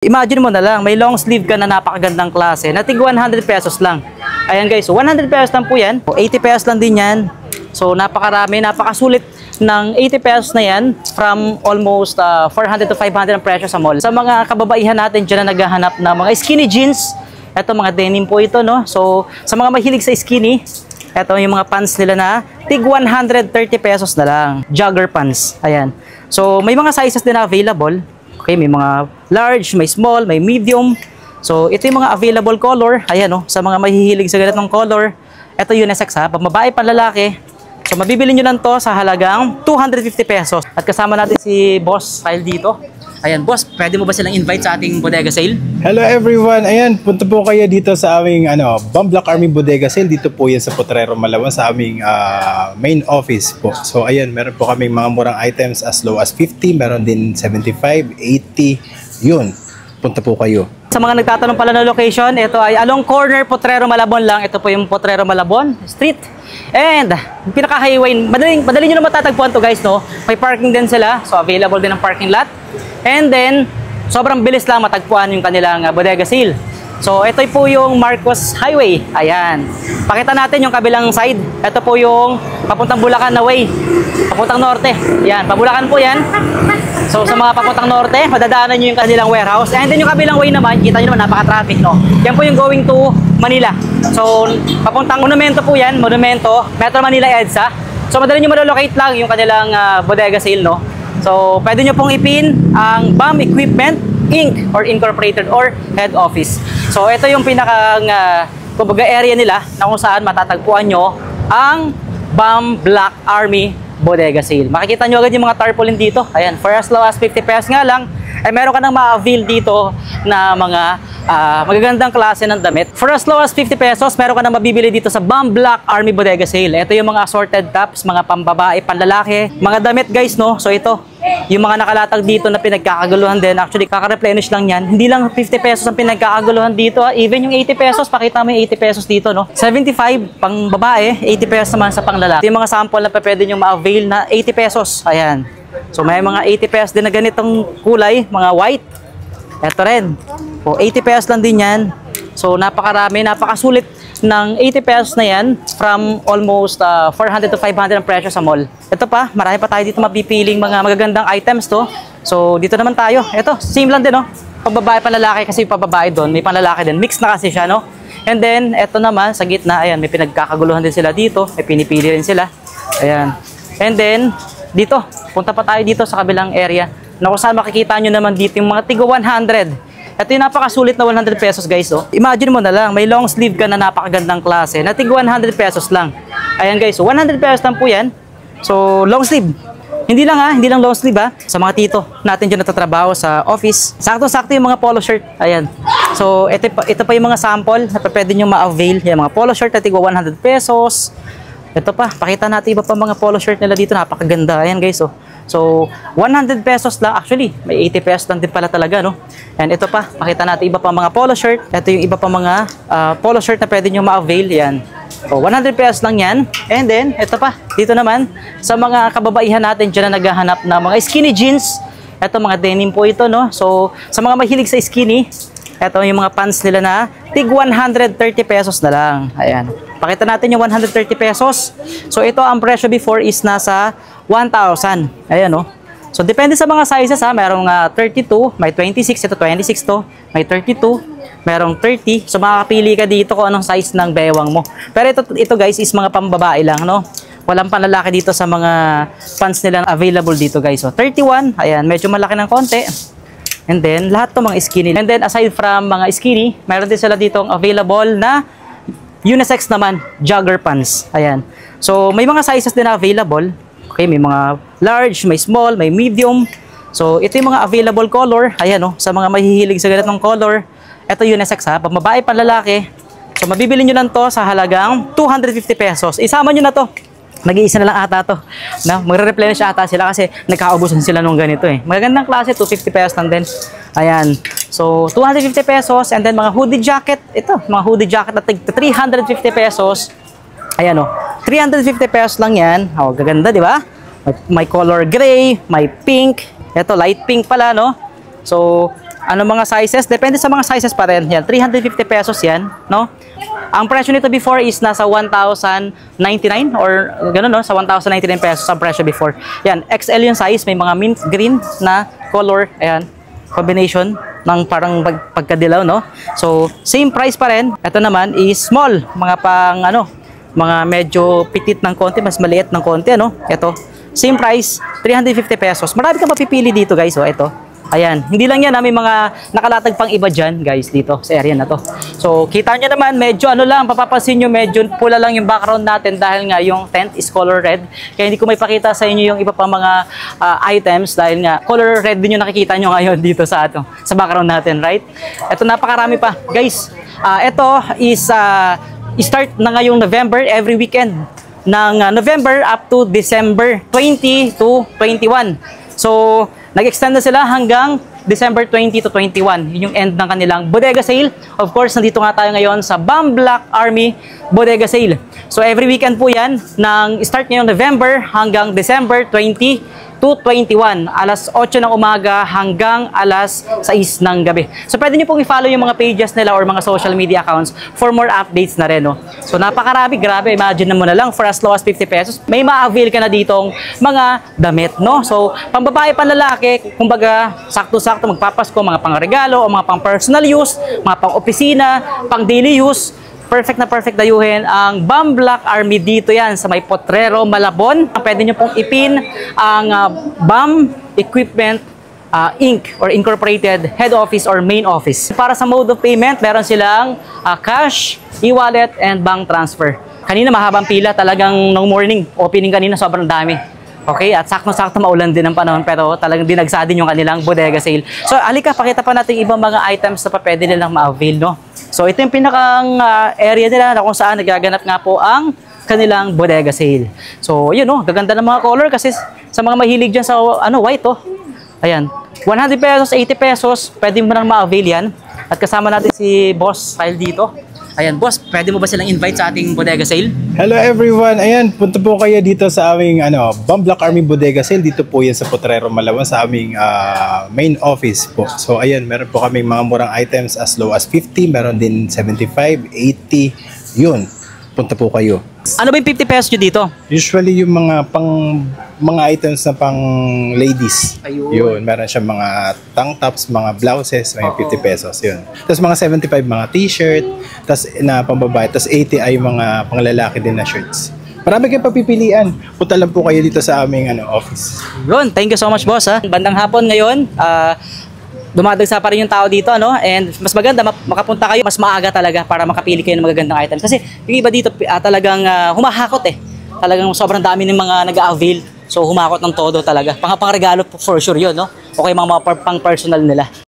Imagine mo na lang, may long sleeve ka na napakagandang klase na tig 100 pesos lang. Ayan guys, so 100 pesos lang po yan. 80 pesos lang din yan. So napakarami, napakasulit ng 80 pesos na yan from almost 400 to 500 ang presyo sa mall. Sa mga kababaihan natin dyan na naghahanap ng mga skinny jeans, eto mga denim po ito, no? So sa mga mahilig sa skinny, eto yung mga pants nila na tig 130 pesos na lang. Jogger pants, ayan. So may mga sizes din na available. Okay, may mga large, may small, may medium. So, ito yung mga available color. Ayan, oh, sa mga mahihilig sa ganitong color. Ito unisex ha, pambabae, panlalaki. So, mabibili nyo lang to sa halagang 250 pesos. At kasama natin si Boss Kyle dito. Ayan, Boss, pwede mo ba silang invite sa ating bodega sale? Hello everyone! Ayan, punta po kayo dito sa aming Bam Black Army Bodega Sale. Dito po yan sa Potrero, Malabon, sa aming main office po. So ayan, meron po kaming mga murang items as low as 50, meron din 75, 80, yun. Punta po kayo. Sa mga nagtatanong pala ng location, ito ay along corner Potrero, Malabon lang. Ito po yung Potrero, Malabon Street. And pinaka-highway, madali nyo na matatagpuan to guys, no? May parking din sila, so available din ang parking lot. And then, sobrang bilis lang matagpuan yung kanilang bodega sale. So, ito po yung Marcos Highway. Ayan. Pakita natin yung kabilang side. Ito po yung papuntang Bulacan na way. Papuntang norte. Ayan, pabulacan po yan. So, sa mga papuntang norte, madadaanan nyo yung kanilang warehouse. And then yung kabilang way naman, kita nyo naman, napaka-traffic, no? Yan po yung going to Manila. So, papuntang Monumento po yan. Monumento, Metro Manila EDSA. So, madali nyo malolocate lang yung kanilang bodega sale, no? So, pwede nyo pong ipin ang BAM Equipment Inc. or Incorporated or Head Office. So, ito yung pinakang kumbaga area nila na kung saan matatagpuan nyo ang BAM Black Army Bodega Sale. Makikita nyo agad yung mga tarpaulin dito. Ayan, for as low as 50 pesos nga lang, ay meron ka nang ma-avail dito na mga magagandang klase ng damit. For as low as 50 pesos, meron ka nang mabibili dito sa BAM Black Army Bodega Sale. Ito yung mga assorted tops, mga pambabae, panlalaki, mga damit guys, no? So ito, yung mga nakalatag dito na pinagkakaguluhan din, actually kaka-replenish lang yan. Hindi lang 50 pesos ang pinagkakaguluhan dito, even yung 80 pesos, pakita mo yung 80 pesos dito, no? 75 pang babae, 80 pesos naman sa panglalaki. Yung mga sample na pwede nyo ma-avail na 80 pesos, ayan. So may mga 80 pesos din na ganitong kulay, mga white. Ito rin. O 80 pesos lang din yan. So napakarami, napakasulit ng 80 pesos na yan from almost 400 to 500 ang presyo sa mall. Ito pa, marami pa tayo dito mapipiling mga magagandang items to. So dito naman tayo. Ito, same lang din, no? Pambabae, panlalaki, kasi yung pababae doon, may panlalaki din. Mix na kasi siya, no? And then, ito naman, sa gitna, ayan, may pinagkakaguluhan din sila dito. May pinipili rin sila. Ayan. And then, dito, punta pa tayo dito sa kabilang area na kung saan makikita nyo naman dito yung mga tigo 100. Ito yung napakasulit na 100 pesos guys, oh. Imagine mo na lang, may long sleeve ka na napakagandang klase na tigo 100 pesos lang. Ayan guys, so 100 pesos lang po yan. So long sleeve. Hindi lang long sleeve ha. Sa mga tito natin dyan natatrabaho sa office, sakto-sakto yung mga polo shirt. Ayan. So ito pa yung mga sample na pwede nyo ma-avail. Yung mga polo shirt na tigo 100 pesos. Ito pa, pakita natin iba pa mga polo shirt nila dito, napakaganda. Ayan guys, oh. So, 100 pesos lang. Actually, may 80 pesos lang din pala talaga, no? And ito pa, pakita natin iba pa mga polo shirt. Ito yung iba pa mga polo shirt na pwede nyo ma-avail. Yan. So, 100 pesos lang yan. And then, ito pa, dito naman, sa mga kababaihan natin dyan na naghahanap na mga skinny jeans. Ito, mga denim po ito, no? So, sa mga mahilig sa skinny, ito yung mga pants nila na tig 130 pesos na lang. Ayan. Pakita natin yung 130 pesos. So, ito ang presyo before is nasa 1,000. Ayan, oh. So, depende sa mga sizes, ha. Merong 32, may 26, ito 26 to. May 32, merong 30. So, makakapili ka dito kung anong size ng bewang mo. Pero ito guys, is mga pambabae lang, no? Walang panlalaki dito sa mga pants nila available dito, guys. So, 31, ayan, medyo malaki ng konti. And then, lahat to mga skinny. And then, aside from mga skinny, meron din sila dito available na unisex naman, jogger pants. Ayan. So, may mga sizes din na available. Okay, may mga large, may small, may medium. So, ito yung mga available color. Ayan, oh, sa mga mahihilig sa ganitong color. Ito unisex ha, pambabae, panlalaki. So, mabibili nyo lang to sa halagang 250 pesos. Isama nyo na to. Nag-iisa na lang ata to. Na, magre-replenish ata sila kasi nagkakaubusan sila nung ganito eh. Magagandang klase, 250 pesos lang din. Ayan. So, 250 pesos and then mga hoodie jacket. Ito, mga hoodie jacket na 350 pesos. Ayan o. 350 pesos lang yan. Oh, gaganda, di ba? May color gray, may pink. Ito, light pink pala, no? So, Ano mga sizes? Depende sa mga sizes pa rin. Yan, 350 pesos yan, no? Ang presyo nito before is nasa 1,099 or gano'n, no? Sa 1,099 pesos ang presyo before. Yan, XL yung size. May mga mint green na color. Ayan, combination ng parang pagkadilaw, no? So, same price pa rin. Ito naman is small. Mga pang, ano, mga medyo pitit ng konti, mas maliit ng konti, ano? Ito, same price, 350 pesos. Marami kang mapipili dito, guys, oh. Ito. Ayan, hindi lang yan, may mga nakalatag pang iba dyan, guys, dito sa area na to. So, kita nyo naman, medyo ano lang, papapansin nyo, medyo pula lang yung background natin dahil nga yung tent is color red. Kaya hindi ko may pakita sa inyo yung iba pang mga items dahil nga color red din yung nakikita nyo ngayon dito sa background natin, right? Ito, napakarami pa. Guys, ito is start na ngayong November, every weekend ng November up to December 20 to 21. So, nag-extend na sila hanggang December 20 to 21. Yun yung end ng kanilang bodega sale. Of course, nandito nga tayo ngayon sa Bamblak Army Bodega Sale. So, every weekend po yan, ng start ngayong November hanggang December 20 to 21. Alas 8 ng umaga hanggang alas 6 ng gabi. So, pwede nyo pong i-follow yung mga pages nila or mga social media accounts for more updates na rin, no? So, napakarami. Grabe, imagine mo na lang, for as low as 50 pesos, may ma-avail ka na ditong mga damit, no? So, pambabae, panlalaki, kumbaga, sakto-sakto, magpapasko, mga pangregalo o mga pang personal use, mga pang opisina, pang daily use. Perfect na perfect dayuhin ang Bamblak Army dito yan sa may Potrero, Malabon. Pwede nyo pong ipin ang BAM Equipment Inc. or Incorporated Head Office or Main Office. Para sa mode of payment, meron silang cash, e-wallet, and bank transfer. Kanina mahabang pila, talagang no morning, opening kanina sobrang dami. Okay, at sakto-sakto maulan din ang panahon pero talagang dinagsa din yung kanilang bodega sale. So, halika, pakita pa natin ibang mga items na pa pwede nilang ma-avail, no? So, ito yung pinakang area nila na kung saan nagaganap nga po ang kanilang bodega sale. So, yun, no? Gaganda ng mga color kasi sa mga mahilig dyan sa white, oh. Ayan, 100 pesos, 80 pesos, pwede mo nang ma-avail yan. At kasama natin si Boss Kyle dito. Ayan, boss, pwede mo ba silang invite sa ating bodega sale? Hello everyone! Ayan, punta po kayo dito sa aming Bamblak Army Bodega Sale. Dito po yan sa Potrero, Malabon sa aming main office po. So ayan, meron po kaming mga murang items as low as 50, meron din 75, 80, yun. Punta po kayo. Ano ba yung 50 pesos nyo dito? Usually yung mga items na pang ladies. Ayun. Yun, meron siya mga tank tops, mga blouses, may 50 pesos yun. Tapos mga 75 mga t-shirt, tapos na pambabae, tapos 80 ay mga panglalaki din na shirts. Marami kayong papipilian. Punta lang po kayo dito sa aming office. Yun, thank you so much, boss, ha. Bandang hapon ngayon, dumadagsa pa rin yung tao dito, no? And mas maganda makapunta kayo mas maaga talaga para makapili kayo ng magagandang items. Kasi yung iba dito talagang humahakot eh. Talagang sobrang dami ng mga nag-avail. So humakot ng todo talaga. Pang regalo for sure yun, no? O kaya mga pang personal nila.